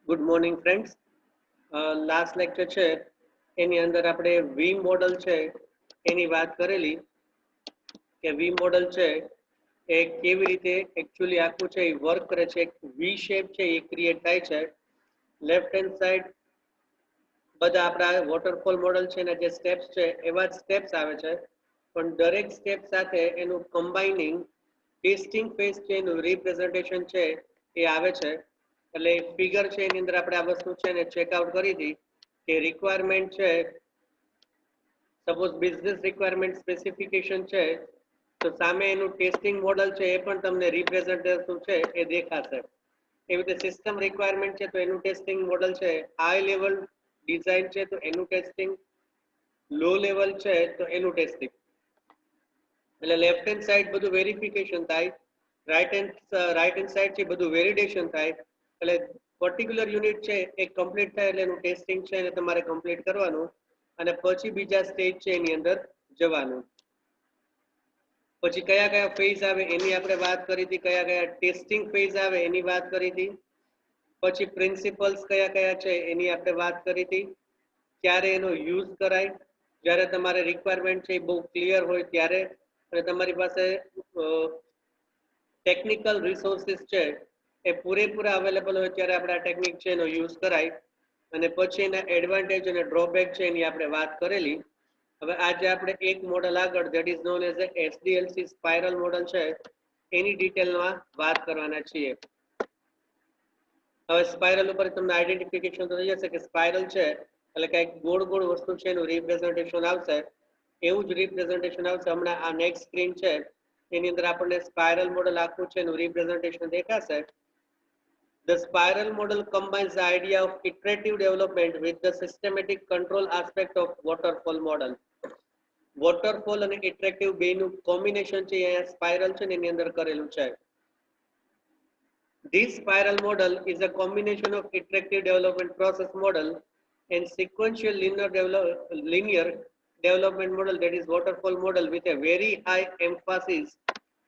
Good morning friends. Last lecture છે એની અંદર આપણે વી મોડલ છે એની વાત કરેલી કે વી મોડલ છે એ કેવી રીતે એકચ્યુઅલી આખું છે એ વર્ક કરે છે. એક વી શેપ છે એ ક્રિએટ થાય છે. લેફ્ટ હેન્ડ સાઈડ બધા આપણા વોટરફોલ મોડલ છે ને જે સ્ટેપ્સ છે એવા જ સ્ટેપ્સ આવે છે, પણ દરેક સ્ટેપ સાથે એનું કમ્બાઇનિંગ ટેસ્ટિંગ ફેઝ છે એનું રિપ્રેઝન્ટેશન છે એ આવે છે. એટલે ફિગર છે એની અંદર આપણે આ વસ્તુ છે ને ચેકઆઉટ કરી હતી કે રિક્વાયરમેન્ટ છે, સપોઝ બિઝનેસ રિક્વાયરમેન્ટ સ્પેસિફિકેશન છે તો સામે એનું ટેસ્ટિંગ મોડલ છે એ પણ તમને રિપ્રેઝન્ટેશન છે એ દેખાશે. એવી રીતે સિસ્ટમ રિક્વાયરમેન્ટ છે તો એનું ટેસ્ટિંગ મોડલ છે, હાઈ લેવલ ડિઝાઇન છે તો એનું ટેસ્ટિંગ, લો લેવલ છે તો એનું ટેસ્ટિંગ. એટલે લેફ્ટ હેન્ડ સાઈડ બધું વેરિફિકેશન થાય, રાઈટ હેન્ડ સાઈડ છે બધું વેલિડેશન થાય. એટલે પર્ટિક્યુલર યુનિટ છે એ કમ્પ્લીટ થાય એટલે એનું ટેસ્ટિંગ છે એને તમારે કમ્પ્લીટ કરવાનું અને પછી બીજા સ્ટેજ છે એની અંદર જવાનું. પછી કયા કયા ફેઝ આવે એની આપણે વાત કરી હતી, કયા કયા ટેસ્ટિંગ ફેઝ આવે એની વાત કરી હતી. પછી પ્રિન્સિપલ્સ કયા કયા છે એની આપણે વાત કરી હતી. ક્યારે એનો યુઝ કરાય, જ્યારે તમારે રિક્વાયરમેન્ટ છે એ બહુ ક્લિયર હોય ત્યારે, અને તમારી પાસે ટેકનિકલ રિસોર્સિસ છે એ પૂરેપૂરા અવેલેબલ હોય ત્યારે આપણે આ ટેકનિક છે એનો યુઝ કરાય. અને પછી એના એડવાન્ટેજ અને ડ્રોબેક છે એની આપણે વાત કરેલી. હવે આજે આપણે એક મોડલ આગળ that is known as SDLC spiral model છે એની ડિટેલમાં વાત કરવાના છીએ. હવે સ્પાઇરલ ઉપર તમને આઈડેન્ટિફિકેશન તો થઈ જશે કે સ્પાઇરલ છે એટલે કંઈક ગોળ ગોળ વસ્તુ છે એનું રિપ્રેઝન્ટેશન આવશે. એવું જ રિપ્રેઝન્ટેશન આવશે. હમણાં આ નેક્સ્ટ સ્ક્રીન છે એની અંદર આપણને સ્પાઇરલ મોડલ આખું છે એનું રિપ્રેઝન્ટેશન દેખાશે. The spiral model combines the idea of iterative development with the systematic control aspect of waterfall model. Waterfall અને ઇટરેટિવ બેનું કોમ્બિનેશન છે અહીંયા સ્પાઇરલ છે ને એની અંદર કરેલું છે. This spiral model is a combination of iterative development process model and sequential linear development model, that is waterfall model, with a very high emphasis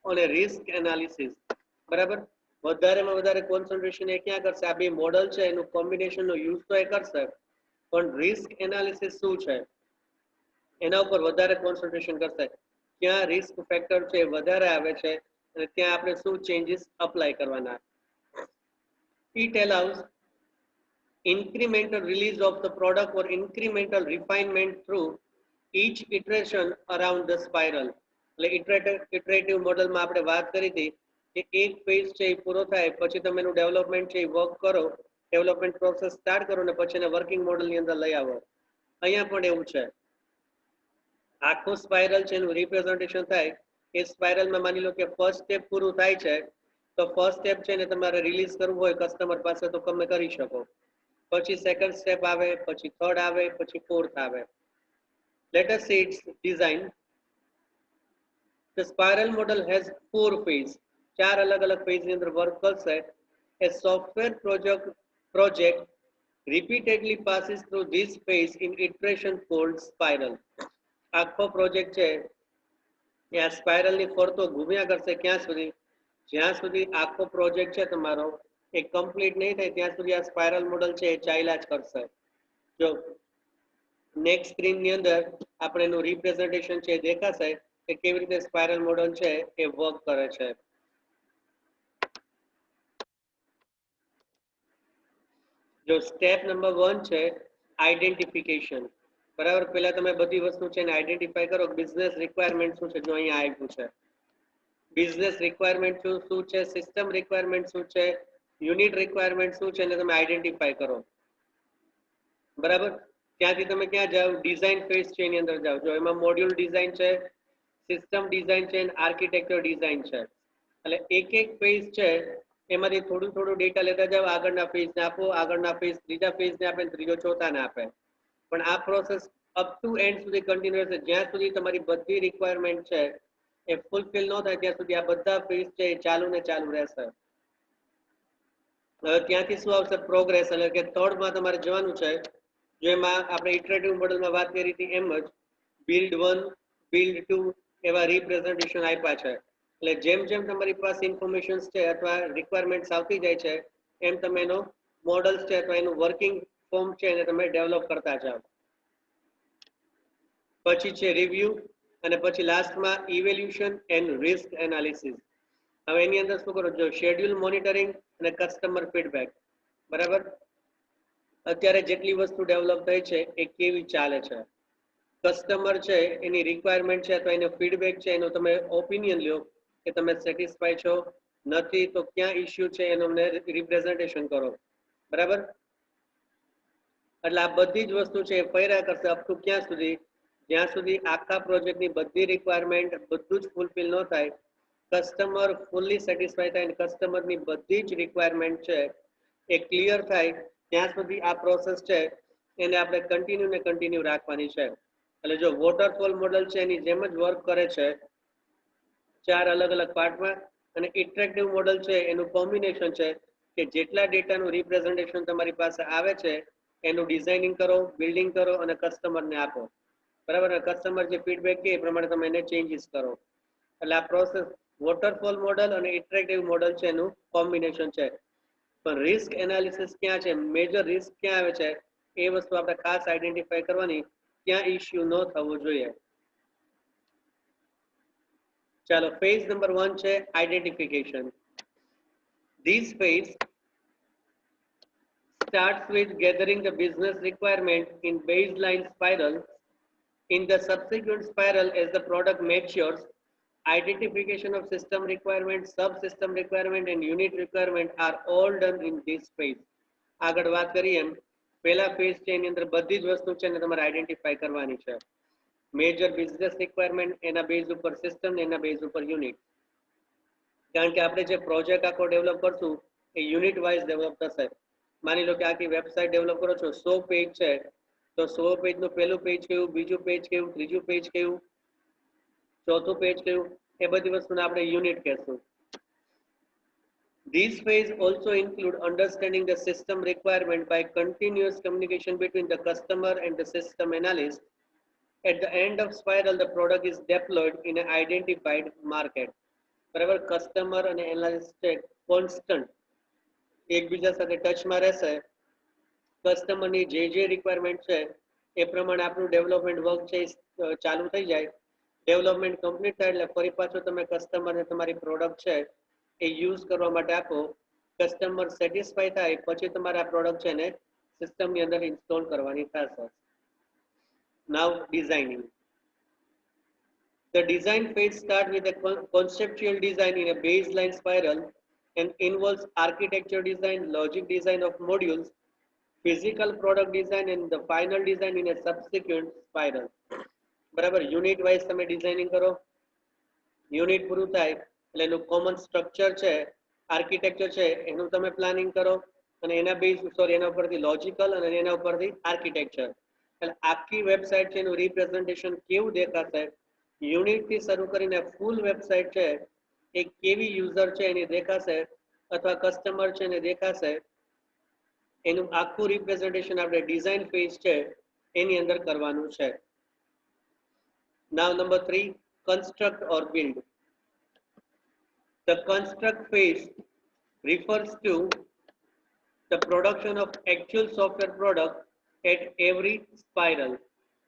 on a risk analysis. બરાબર, વધારેમાં વધારે કોન્સન્ટ્રેશન એ ક્યાં કરશે? આ બે મોડલ છે એનું કોમ્બિનેશનનો use તો એ કરશે, પણ રિસ્ક એનાલિસિસ શું છે એના ઉપર વધારે કોન્સન્ટ્રેશન કરશે. ક્યાં રિસ્ક ફેક્ટર છે વધારે આવે છે અને ત્યાં આપણે શું ચેન્જીસ અપ્લાય કરવાના. It allows incremental release of the product or incremental refinement through each iteration around the spiral. એટલે ઇટરેટિવ મોડલમાં આપણે વાત કરી હતી કે એક ફેઝ છે એ પૂરો થાય પછી તમે એનું ડેવલપમેન્ટ છે એ વર્ક કરો, ડેવલપમેન્ટ પ્રોસેસ સ્ટાર્ટ કરો ને પછી એને વર્કિંગ મોડલની અંદર લઈ આવો. અહીંયા પણ એવું છે. આખું સ્પાઇરલ છે એનું રિપ્રેઝન્ટેશન થાય. એ સ્પાઇરલમાં માની લો કે ફર્સ્ટ સ્ટેપ પૂરું થાય છે તો ફર્સ્ટ સ્ટેપ છે ને તમારે રિલીઝ કરવું હોય કસ્ટમર પાસે તો તમે કરી શકો. પછી સેકન્ડ સ્ટેપ આવે, પછી થર્ડ આવે, પછી ફોર્થ આવે. Let us see its design. The spiral model has 4 phases. ચાર અલગ અલગ ફેઝ ની અંદર વર્ક કરશે. A software project repeatedly passes through this phase in iteration called spiral. આખો પ્રોજેક્ટ છે એ આ સ્પાઇરલ ની ફરતો ઘૂમ્યા કરશે ક્યાં સુધી? જ્યાં સુધી આખો પ્રોજેક્ટ છે તમારો એ કમ્પ્લીટ નહીં થાય ત્યાં સુધી આ સ્પાઇરલ મોડલ છે એ ચાલ્યા જ કરશે. જો નેક્સ્ટ સ્ક્રીન ની અંદર આપણે એનું રિપ્રેઝન્ટેશન છે દેખાશે કે કેવી રીતે સ્પાઇરલ મોડલ છે એ વર્ક કરે છે. જો સ્ટેપ નંબર 1 છે આઈડેન્ટિફિકેશન. બરાબર, પહેલા તમે બધી વસ્તુ છે ને આઈડેન્ટિફાઈ કરો. બિઝનેસ રિક્વાયરમેન્ટ શું છે? જો અહીંયા આપ્યું છે બિઝનેસ રિક્વાયરમેન્ટ શું છે, સિસ્ટમ રિક્વાયરમેન્ટ શું છે, યુનિટ રિક્વાયરમેન્ટ શું છે, એને તમે આઈડેન્ટિફાઈ કરો. બરાબર, ત્યાંથી તમે ક્યાં જાઓ? ડિઝાઇન ફેઝ છે એની અંદર જાઓ. જો એમાં મોડ્યુલ ડિઝાઇન છે, સિસ્ટમ ડિઝાઇન છે અને આર્કિટેક્ચર ડિઝાઇન છે. એટલે એક એક ફેઝ છે એમાંથી થોડું થોડું ડેટા લેતા જાઓ. આગળના ફેઝને આપો, આગળના ફેઝ ત્રીજા ફેઝને આપે, ત્રીજો ચોથાને આપે. પણ આ પ્રોસેસ અપ ટુ એન્ડ સુધી કન્ટિન્યુઅસ છે. જ્યાં સુધી તમારી બધી રિક્વાયરમેન્ટ છે એ ફૂલફિલ ન થાય ત્યાં સુધી આ બધા ફેઝ છે એ ચાલુ ને ચાલુ રહેશે. ત્યાંથી શું આવશે? પ્રોગ્રેસ. એટલે કે થર્ડમાં તમારે જવાનું છે. જેમાં આપણે ઇટરેટિવ મોડલમાં વાત કરી હતી એમ જ બિલ્ડ 1, બિલ્ડ 2 એવા રિપ્રેઝન્ટેશન આપ્યા છે. એટલે જેમ જેમ તમારી પાસે ઇન્ફોર્મેશન છે અથવા રિક્વાયરમેન્ટ્સ આવતી જાય છે એમ તમે એનો મોડલ્સ છે તો એનું વર્કિંગ ફોર્મ છે એને તમે ડેવલપ કરતા જાઓ. પછી છે રિવ્યુ અને પછી લાસ્ટમાં ઇવેલ્યુશન એન્ડ રિસ્ક એનાલિસિસ. હવે એની અંદર શું કરો છો? શેડ્યુલ મોનિટરિંગ અને કસ્ટમર ફીડબેક. બરાબર, અત્યારે જેટલી વસ્તુ ડેવલપ થઈ છે એ કેવી ચાલે છે, કસ્ટમર છે એની રિક્વાયરમેન્ટ છે તો એનો ફીડબેક છે, એનો તમે ઓપિનિયન લ્યો કે તમે સેટિસ્ફાય છો નથી તો ક્યાં ઇશ્યુ છે એનું અમને રિપ્રેઝન્ટેશન કરો. બરાબર, એટલે આ બધી જ વસ્તુ છે એ ફર્યા કરશે અપ ટુ ક્યાં સુધી, જ્યાં સુધી આખા પ્રોજેક્ટની બધી રિક્વાયરમેન્ટ બધું જ ફૂલફિલ ન થાય, કસ્ટમર ફૂલ્લી સેટિસ્ફાય થાય અને કસ્ટમરની બધી જ રિક્વાયરમેન્ટ છે એ ક્લિયર થાય ત્યાં સુધી આ પ્રોસેસ છે એને આપણે કન્ટિન્યુ રાખવાની છે. એટલે જો વોટરફોલ મોડલ છે એની જેમ જ વર્ક કરે છે 4 અલગ અલગ પાર્ટમાં, અને ઇટરેટિવ મોડલ છે એનું કોમ્બિનેશન છે કે જેટલા ડેટાનું રિપ્રેઝન્ટેશન તમારી પાસે આવે છે એનું ડિઝાઇનિંગ કરો, બિલ્ડિંગ કરો અને કસ્ટમરને આપો. બરાબર, કસ્ટમર જે ફીડબેક કે એ પ્રમાણે તમે એને ચેન્જીસ કરો. એટલે આ પ્રોસેસ વોટરફોલ મોડલ અને ઇટરેટિવ મોડલ છે એનું કોમ્બિનેશન છે. પણ રિસ્ક એનાલિસિસ ક્યાં છે, મેજર રિસ્ક ક્યાં આવે છે એ વસ્તુ આપણે ખાસ આઈડેન્ટિફાઈ કરવાની, ક્યાં ઇશ્યુ ન થવો જોઈએ. ચાલો, ફેઝ નંબર 1 છે identification. This phase starts with gathering the business requirement in baseline spiral. In the subsequent spiral, as the product matures, identification of system requirement, subsystem requirement and unit requirement are all done in this phase. આગળ વાત કરીએ એમ પહેલા phase છે એની અંદર બધી જ વસ્તુ છે ને તમારે આઈડેન્ટિફાઈ કરવાની છે. મેજર બિઝનેસ રિક્વાયરમેન્ટ, એના બેઝ ઉપર સિસ્ટમ, એના બેઝ ઉપર યુનિટ. કારણ કે આપણે જે પ્રોજેક્ટ આખો ડેવલપ કરશું એ યુનિટ વાઇઝ ડેવલપ થશે. માની લો કે આખી વેબસાઇટ ડેવલપ કરો છો, 100 પેજ છે તો 100 પેજનું પહેલું પેજ કેવું, બીજું પેજ કેવું, ત્રીજું પેજ કેવું, ચોથું પેજ કેવું, એ બધી વસ્તુને આપણે યુનિટ કહેશું. These phase also include understanding the system requirement by continuous communication between the customer and the system analyst. At the end of spiral, the product is deployed in an identified market. બરાબર, customer અને analyst constant એકબીજા સાથે ટચમાં રહેશે. કસ્ટમરની જે requirement છે એ પ્રમાણે આપણું development work છે ચાલુ થઈ જાય. ડેવલપમેન્ટ કમ્પ્લીટ થાય એટલે ફરી પાછો તમે કસ્ટમરને તમારી પ્રોડક્ટ છે એ યુઝ કરવા માટે આપો. કસ્ટમર સેટિસ્ફાય થાય પછી તમારે આ પ્રોડક્ટ છે ને સિસ્ટમની અંદર ઇન્સ્ટોલ કરવાની થશે. Now designing. The design phase starts with a conceptual design in a baseline spiral and involves architecture design, logic design of modules, physical product design and the final design in a subsequent spiral. બરાબર, unit wise તમે designing કરો, unit પૂરું થાય એટલે એનું common structure છે, architecture છે એનું તમે પ્લાનિંગ કરો અને એના બેઝ એના ઉપરથી લોજિકલ અને એના ઉપરથી આર્કિટેક્ચર. એટલે આખી વેબસાઇટ છે એનું રિપ્રેઝન્ટેશન કેવું દેખાશે, યુનિટથી શરૂ કરીને ફૂલ વેબસાઇટ છે એ કેવી યુઝર છે એની દેખાશે અથવા કસ્ટમર છે એને દેખાશે, એનું આખું રિપ્રેઝન્ટેશન આપણે ડિઝાઇન ફેઝ છે એની અંદર કરવાનું છે. Now number 3, construct or build. The construct phase refers to the production of actual software product at every spiral.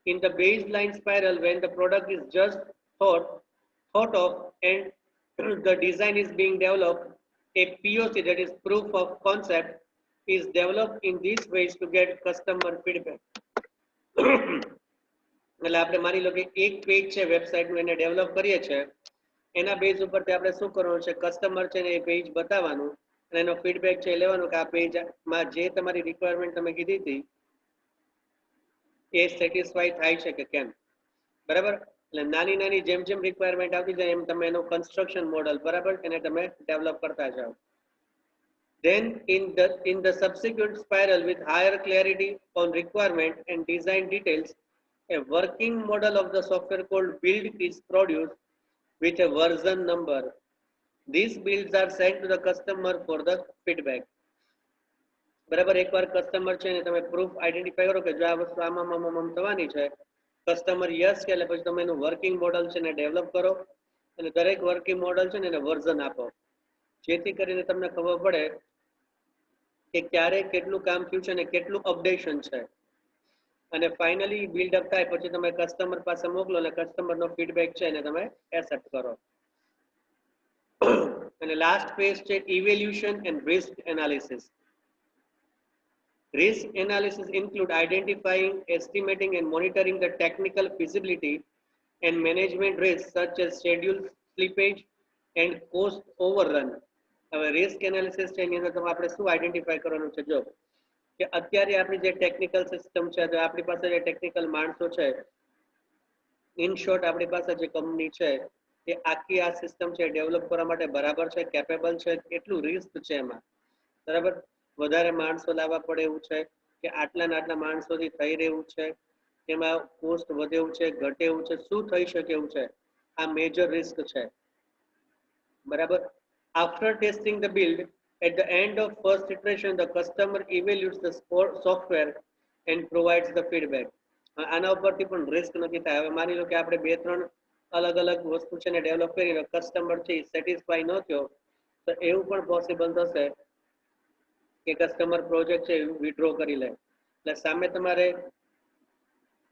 In the baseline spiral, when the product is just thought of and the design is being developed, a POC, that is proof of concept, is developed in these ways to get customer feedback. એટલે આપણે માની લો કે એક page છે વેબસાઇટનું એને develop કરીએ છીએ, એના બેઝ ઉપરથી આપણે શું કરવાનું છે, કસ્ટમર છે ને એ પેજ બતાવવાનું અને એનો ફીડબેક છે લેવાનું કે આ પેજમાં જે તમારી રિક્વાયરમેન્ટ તમે કીધી હતી એ સેટિસ્ફાઈ થાય છે કે કેમ. બરાબર, એટલે નાની નાની જેમ જેમ રિક્વાયરમેન્ટ આવતી જાય એમ તમે એનું કન્સ્ટ્રક્શન મોડલ બરાબર એને તમે ડેવલપ કરતા જાઓ. Then in the subsequent spiral with higher clarity on requirement and design details, a working model of the software called build is produced with a version number. These builds are sent to the customer for the feedback. બરાબર, એકવાર customer છે ને તમે proof identify કરો કે જો આ વસ્તુ આમ થવાની છે, કસ્ટમર યસ કે એટલે પછી તમે એનું વર્કિંગ મોડલ છે ને ડેવલપ કરો અને દરેક વર્કિંગ મોડલ છે ને એને વર્ઝન આપો, જેથી કરીને તમને ખબર પડે કે ક્યારે કેટલું કામ થયું છે અને કેટલું અપડેશન છે, અને ફાઇનલી બિલ્ડઅપ થાય પછી તમે કસ્ટમર પાસે મોકલો અને કસ્ટમરનો ફીડબેક છે એને તમે એક્સેપ્ટ કરો. અને લાસ્ટ ફેઝ છે evaluation and risk analysis. Risk analysis include identifying, estimating and monitoring the technical feasibility and management risks such as schedule slippage and cost overrun. હવે રિસ્ક એનાલિસિસ છે એની અંદર તમે આપણે શું આઈડેન્ટિફાઈ કરવાનું છે, જો કે અત્યારે આપણી જે ટેકનિકલ સિસ્ટમ છે, જો આપણી પાસે જે ટેકનિકલ માણસો છે, ઇન શોર્ટ આપણી પાસે જે કંપની છે એ આખી આ સિસ્ટમ છે ડેવલપ કરવા માટે બરાબર છે, કેપેબલ છે, કેટલું રિસ્ક છે એમાં, બરાબર. વધારે માણસો લાવવા પડે એવું છે કે આટલા ને આટલા માણસોથી થઈ રહ્યું છે, એમાં કોસ્ટ વધે એવું છે, ઘટે એવું છે, શું થઈ શકે એવું છે, આ મેજર રિસ્ક છે, બરાબર. After testing the build, at the end of first iteration the customer evaluates the software and provides the feedback. આના ઉપરથી પણ રિસ્ક નથી થાય. હવે માની લો કે આપણે 2-3 અલગ અલગ વસ્તુ છે ને ડેવલપ કરીને કસ્ટમર છે સેટિસ્ફાઈ ન થયો તો એવું પણ પોસિબલ થશે કે કસ્ટમર પ્રોજેક્ટ છે વિથડ્રો કરી લે. એટલે સામે તમારે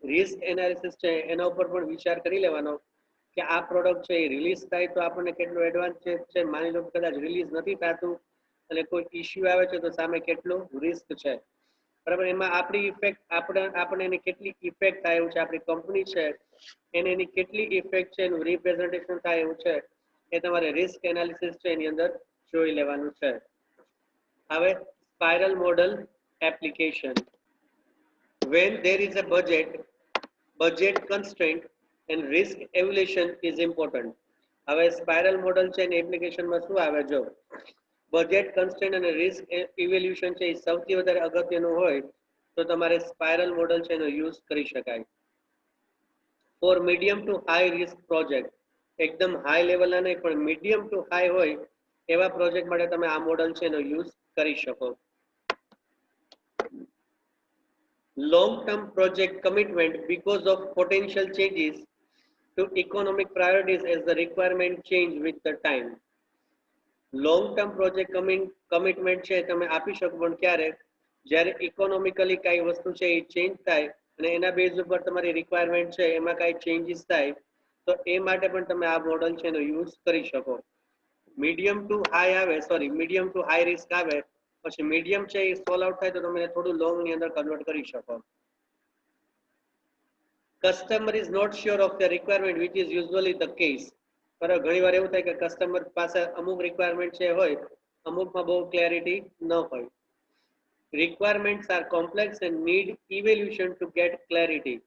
રિસ્ક એનાલિસિસ છે એના ઉપર પણ વિચાર કરી લેવાનો કે આ પ્રોડક્ટ છે એ રિલીઝ થાય તો આપણને કેટલું એડવાન્સ છે, માની લો કદાચ રિલીઝ નથી થતું અને કોઈ ઇશ્યુ આવે છે તો સામે કેટલું રિસ્ક છે, બરાબર. એમાં આપણી ઇફેક્ટ આપણે એની કેટલી ઇફેક્ટ થાય એવું છે, આપણી કંપની છે એને એની કેટલી ઇફેક્ટ છે એનું રિપ્રેઝન્ટેશન થાય એવું છે એ તમારે રિસ્ક એનાલિસિસ છે એની અંદર જોઈ લેવાનું છે. હવે spiral model application. When there is a budget constraint and risk evaluation is important. હવે સ્પાઇરલ મોડલ છે ને એપ્લિકેશનમાં શું આવે, જો બજેટ કન્સ્ટ્રેન્ટ અને રિસ્ક ઇવેલ્યુશન છે એ સૌથી વધારે અગત્યનું હોય તો તમારે સ્પાઇરલ મોડલ છે એનો યુઝ કરી શકાય. For medium to high risk project, એકદમ હાઈ લેવલના નહીં પણ મીડિયમ ટુ હાઈ હોય એવા પ્રોજેક્ટ માટે તમે આ મોડલ છે એનો યુઝ કરી શકો. Long-term project commitment because of potential changes to economic priorities as the requirement change with the time. Long term project commitment છે તમે આપી શકો પણ ક્યારે, જ્યારે ઇકોનોમિકલી કઈ વસ્તુ છે એ ચેન્જ થાય અને એના બેઝ ઉપર તમારી રિક્વાયરમેન્ટ છે એમાં કઈ ચેન્જીસ થાય તો એ માટે પણ તમે આ મોડલ છે એનો યુઝ કરી શકો. મીડિયમ ટુ હાઈ રિસ્ક આવે પછી મીડિયમ છે એ સોલ્વ આઉટ થાય તો તમે થોડું લોંગ ની અંદર કન્વર્ટ કરી શકો. Customer is not sure of the requirement which is usually the case. બરાબર, ઘણી વાર એવું થાય કે કસ્ટમર પાસે અમુક રિક્વાયરમેન્ટ છે હોય, અમુકમાં બહુ ક્લેરિટી ન હોય. Requirements are complex and need evaluation to get clarity.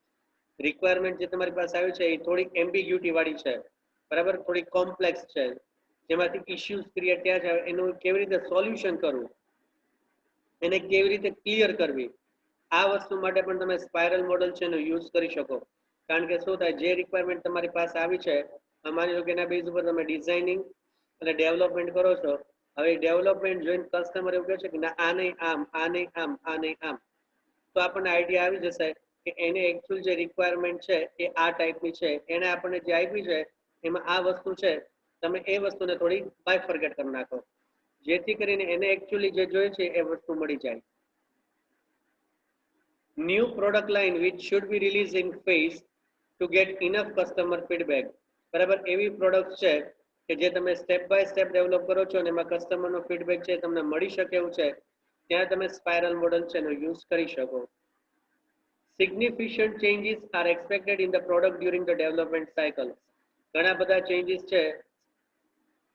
Requirement જે તમારી પાસે આવી છે એ થોડી એમ્બિગ્યુટી વાળી છે, બરાબર, થોડી કોમ્પ્લેક્સ છે, જેમાંથી ઇશ્યુઝ ક્રિએટ થયા છે, એનું કેવી રીતે સોલ્યુશન કરવું, એને કેવી રીતે ક્લિયર કરવી, આ વસ્તુ માટે પણ તમે સ્પાઇરલ મોડલ છે એનો યુઝ કરી શકો. કારણ કે શું થાય, જે રિક્વાયરમેન્ટ તમારી પાસે આવી છે માની લો કે એના બેઝ ઉપર તમે ડિઝાઇનિંગ અને ડેવલપમેન્ટ કરો છો. હવે ડેવલપમેન્ટ જોઈને કસ્ટમર એવું કહે છે કે ના આ નહીં આમ, આ નહીં આમ, આ નહીં આમ, તો આપણને આઈડિયા આવી જશે કે એને એકચ્યુઅલ જે રિક્વાયરમેન્ટ છે એ આ ટાઈપની છે, એને આપણને જે આપી છે એમાં આ વસ્તુ છે, તમે એ વસ્તુને થોડી બાયફર્ગેટ કરી નાખો જેથી કરીને એને એકચ્યુઅલી જે જોઈએ છે એ વસ્તુ મળી જાય. New product line which should be released in phase to get enough customer feedback. બરાબર, એવી પ્રોડક્ટ છે કે જે તમે સ્ટેપ બાય સ્ટેપ ડેવલપ કરો છો અને એમાં કસ્ટમરનો ફીડબેક છે તમને મળી શકે એવું છે, ત્યાં તમે સ્પાઇરલ મોડલ છે એનો યુઝ કરી શકો. Significant changes are expected in the product during the development cycle. ઘણા બધા ચેન્જીસ છે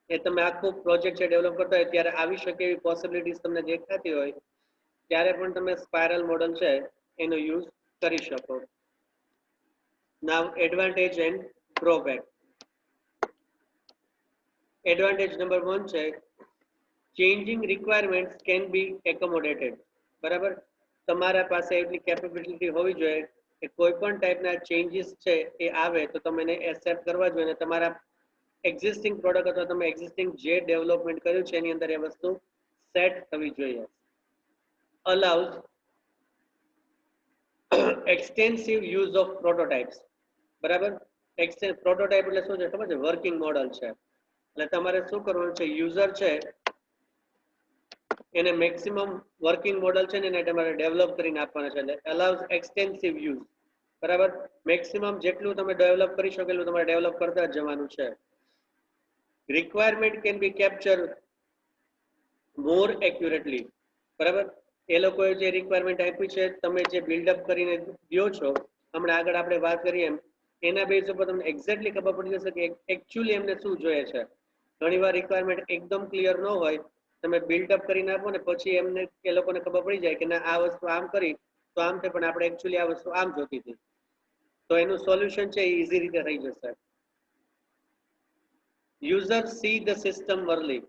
એ તમે આખું પ્રોજેક્ટ છે ડેવલપ કરતા હોય ત્યારે આવી શકે એવી પોસિબિલિટીઝ તમને દેખાતી હોય ત્યારે પણ તમે સ્પાઇરલ મોડલ છે એનો યુઝ કરી શકો. Now advantage and drawback. Advantage number 1 છે changing requirements can be accommodated. બરાબર, તમારા પાસે એટલી કેપેબિલિટી હોવી જોઈએ કે કોઈ પણ ટાઈપના ચેન્જીસ છે એ આવે તો તમે એને એક્સેપ્ટ કરવા જોઈએ અને તમારા એક્ઝિસ્ટિંગ પ્રોડક્ટ અથવા તમે એક્ઝિસ્ટિંગ જે ડેવલપમેન્ટ કર્યું છે એની અંદર એ વસ્તુ સેટ થવી જોઈએ. Allows extensive use of prototypes. બરાબર, પ્રોટોટાઇપ એટલે શું છે ખબર છે, વર્કિંગ મોડલ છે. એટલે તમારે શું કરવાનું છે, યુઝર છે એને મેક્સિમમ વર્કિંગ મોડલ છે ને એને તમારે ડેવલપ કરીને આપવાના છે, એટલે અલાઉઝ એક્સટેન્સિવ યુઝ, બરાબર. મેક્સિમમ જેટલું તમે ડેવલપ કરી શકો એટલું તમારે ડેવલપ કરતા જ જવાનું છે. Requirement can be capture more accurately, બરાબર. એ લોકોએ જે રિક્વાયરમેન્ટ આપી છે, તમે જે બિલ્ડઅપ કરીને દો છો, હમણાં આગળ આપણે વાત કરીએ એમ, એના બેઝ ઉપર તમને એક્ઝેક્ટલી ખબર પડી જશે કે એકચ્યુઅલી એમને શું જોઈએ છે. ઘણીવાર રિક્વાયરમેન્ટ એકદમ ક્લિયર ન હોય, તમે બિલ્ડઅપ કરીને આપો ને પછી એમને એ લોકોને ખબર પડી જાય કે ના આ વસ્તુ આમ કરી તો આમ થાય, પણ આપણે એકચ્યુઅલી આ વસ્તુ આમ જોતી હતી, તો એનું સોલ્યુશન છે એ ઈઝી રીતે થઈ જશે. User see the system early,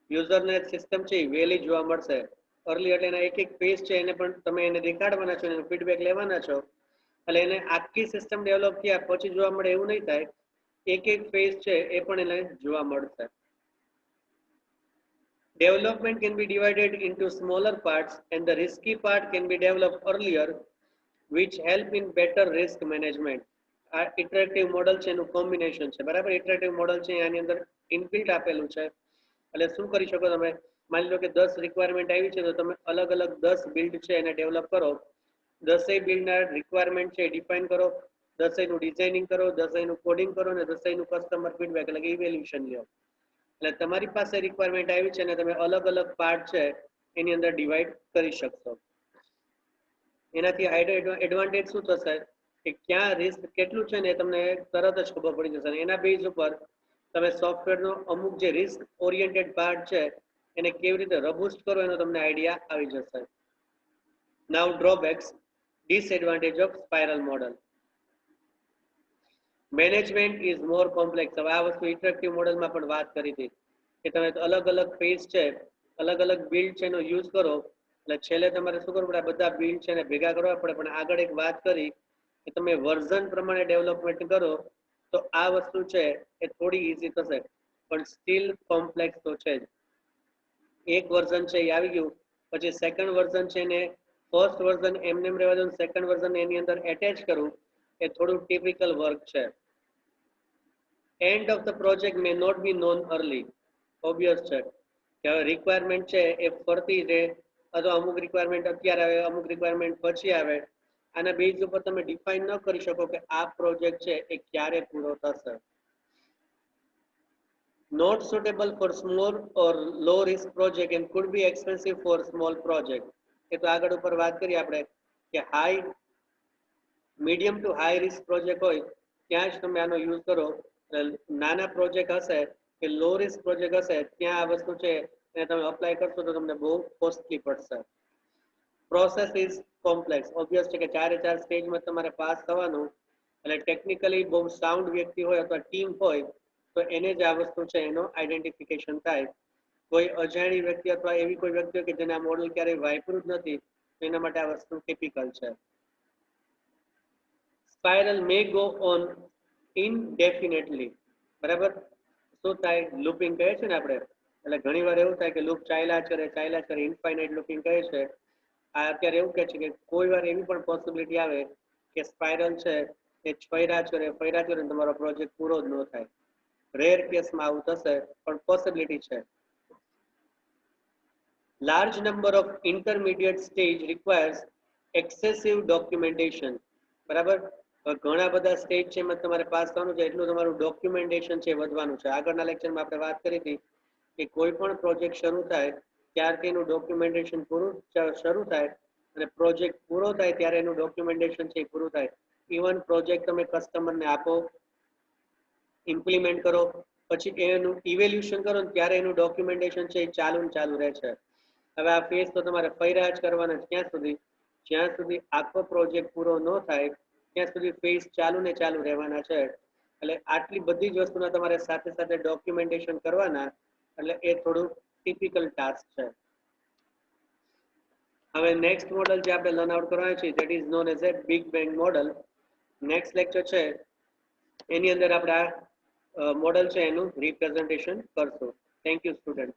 યુઝરને સિસ્ટમ છે એ વહેલી જોવા મળશે. અર્લી એટલે એના એક એક પેજ છે એને પણ તમે એને દેખાડવાના છો, એનો ફીડબેક લેવાના છો, એટલે એને આખી સિસ્ટમ ડેવલપ થયા પછી જોવા મળે એવું નહીં થાય, એક એક ફેઝ છે એ પણ એને જોવા મળશે. Development can be divided into smaller parts and the risky part can be developed earlier, which help in better risk management. આ ઇટરેટિવ મોડલ છે એનું કોમ્બિનેશન છે, બરાબર. ઇટરેટિવ મોડલ છે આની અંદર ઇનબિલ્ટ આપેલું છે, એટલે શું કરી શકો તમે, માની લો કે 10 રિક્વાયરમેન્ટ આવી છે તો તમે અલગ અલગ 10 બિલ્ડ છે એને ડેવલપ કરો, 10 બિલ્ડના રિક્વાયરમેન્ટ છે ડિફાઇન કરો, 10 નું ડિઝાઇનિંગ કરો, 10 નું કોડિંગ કરો અને 10 નું કસ્ટમર ફીડબેક એટલે કે ઇવેલ્યુશન લ્યો. એટલે તમારી પાસે રિક્વાયરમેન્ટ આવી છે અને તમે અલગ અલગ પાર્ટ છે એની અંદર ડિવાઈડ કરી શકશો. એનાથી એડવાન્ટેજ શું થશે કે ક્યાં રિસ્ક કેટલું છે ને એ તમને તરત જ ખબર પડી જશે. એના બેઝ ઉપર તમે સોફ્ટવેરનો અમુક જે રિસ્ક ઓરિએન્ટેડ પાર્ટ છે એને કેવી રીતે રબૂસ્ટ કરો એનો તમને આઈડિયા આવી જશે. Now drawbacks, disadvantage of spiral model. Management is more complex. હવે આ વસ્તુ ઇટરેટિવ મોડલમાં પણ વાત કરી હતી કે તમે અલગ અલગ ફેઝ છે, અલગ અલગ બિલ્ડ છે એનો યુઝ કરો, એટલે છેલ્લે તમારે શું કરવું પડે, આ બધા બિલ્ડ છે એને ભેગા કરવા પડે. પણ આગળ એક વાત કરી કે તમે વર્ઝન પ્રમાણે ડેવલપમેન્ટ કરો તો આ વસ્તુ છે એ થોડી ઈઝી થશે, પણ સ્ટીલ કોમ્પ્લેક્સ તો છે જ. એક વર્ઝન છે એ આવી ગયું પછી સેકન્ડ વર્ઝન છે એને ફર્સ્ટ વર્ઝન એમને એમ રહેવા દો, સેકન્ડ વર્ઝન એની અંદર એટેચ કરવું એ થોડું ટિપિકલ વર્ક છે. End of the project may not be known early, obvious છે કે હવે રિક્વાયરમેન્ટ છે એ ફરતી રહે, અથવા અમુક રિક્વાયરમેન્ટ અત્યારે આવે, અમુક રિક્વાયરમેન્ટ પછી આવે. આના બેઝ ઉપર તમે ડિફાઇન ન કરી શકો કે આ પ્રોજેક્ટ છે એ ક્યારે પૂરો થશે. Not suitable for small or low risk project and could be expensive for small project. એ તો આગળ ઉપર વાત કરી આપણે કે high medium to high risk project હોય ત્યાં જ તમે આનો યુઝ કરો. નાના પ્રોજેક્ટ હશે કે લો રિસ્ક પ્રોજેક્ટ હશે ત્યાં આ વસ્તુ છે એને તમે અપ્લાય કરશો તો તમને બહુ કોસ્ટલી પડશે. પ્રોસેસ ઇઝ કોમ્પ્લેક્સ, ઓબ્વિયસ છે કે 4 સ્ટેજમાં તમારે પાસ થવાનું, એટલે ટેકનિકલી બહુ સાઉન્ડ વ્યક્તિ હોય અથવા ટીમ હોય તો એને જ આ વસ્તુ છે એનો આઈડેન્ટિફિકેશન થાય. કોઈ અજાણી વ્યક્તિ અથવા એવી કોઈ વ્યક્તિ કે જેને આ મોડલ ક્યારેય વાપર્યું જ નથી તો એના માટે આ વસ્તુ ટિપિકલ છે. સ્પાઇરલ મે ગો ઓન ઇનડેફિનેટલી, બરાબર. શું થાય, લૂપિંગ કહે છે ને આપણે, એટલે ઘણી વાર એવું થાય કે લૂપ ચાલ્યા કરે ઇન્ફાઇનાઇટ લૂપિંગ કહે છે. આ અત્યારે એવું કહે છે કે કોઈ વાર એવી પણ પોસિબિલિટી આવે કે સ્પાઇરલ છે એ ફર્યા કરે તમારો પ્રોજેક્ટ પૂરો જ ન થાય. રેર કેસમાં આવું થશે પણ પોસિબિલિટી છે. Large number of intermediate stage requires excessive documentation, બરાબર. ઘણા બધા સ્ટેજ છે એમાં તમારે પાસ થવાનું છે એટલું તમારું ડોક્યુમેન્ટેશન છે વધવાનું છે. આગળના લેક્ચરમાં આપણે વાત કરી હતી કે કોઈ પણ પ્રોજેક્ટ શરૂ થાય ત્યારથી એનું ડોક્યુમેન્ટેશન શરૂ થાય અને પ્રોજેક્ટ પૂરો થાય ત્યારે એનું ડોક્યુમેન્ટેશન છે પૂરું થાય. ઇવન પ્રોજેક્ટ તમે કસ્ટમરને આપો, ઇમ્પ્લિમેન્ટ કરો, પછી એનું ઇવેલ્યુશન કરો ને ત્યારે એનું ડોક્યુમેન્ટેશન છે એ ચાલુ રહે છે. હવે આ ફેઝ તો તમારે ફર્યા જ કરવાના જ્યાં સુધી આખો પ્રોજેક્ટ પૂરો ન થાય ત્યાં સુધી ફેઝ ચાલુ રહેવાના છે. એટલે આટલી બધી જ વસ્તુના તમારે સાથે સાથે ડોક્યુમેન્ટેશન કરવાના, એટલે એ થોડું ટિપિકલ ટાસ્ક છે. હવે નેક્સ્ટ મોડલ જે આપણે લર્ન આઉટ કરવાના છે that is known as a big bang model. Next lecture છે એની અંદર આપણે આ મોડલ છે એનું રિપ્રેઝન્ટેશન કરશું. Thank you student.